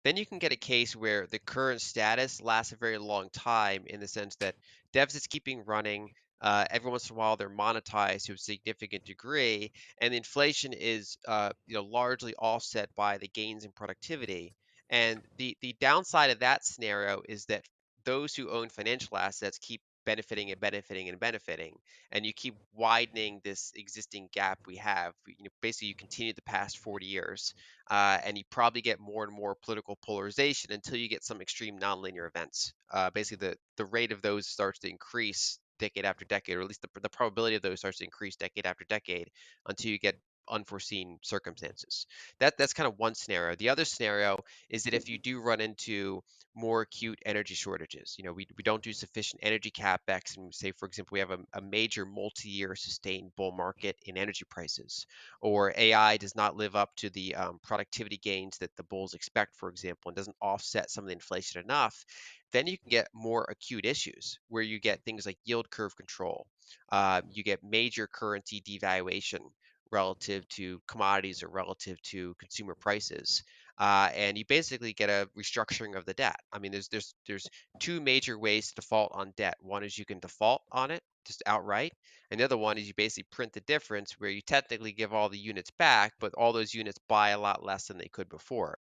then you can get a case where the current status lasts a very long time in the sense that deficits keeping running. Every once in a while, they're monetized to a significant degree, and inflation is, largely offset by the gains in productivity. And the downside of that scenario is that those who own financial assets keep benefiting and benefiting and benefiting, and you keep widening this existing gap we have. Basically, you continue the past 40 years and you probably get more and more political polarization until you get some extreme nonlinear events. Basically, the rate of those starts to increase decade after decade, or at least the probability of those starts to increase decade after decade until you get unforeseen circumstances. That's kind of one scenario. The other scenario is that if you do run into more acute energy shortages, we don't do sufficient energy capex, and say, for example, we have a major multi-year sustained bull market in energy prices, or AI does not live up to the productivity gains that the bulls expect, for example, and doesn't offset some of the inflation enough, then you can get more acute issues where you get things like yield curve control. You get major currency devaluation relative to commodities or relative to consumer prices. And you basically get a restructuring of the debt. I mean, there's two major ways to default on debt. One is you can default on it just outright, and the other one is you basically print the difference where you technically give all the units back, but all those units buy a lot less than they could before.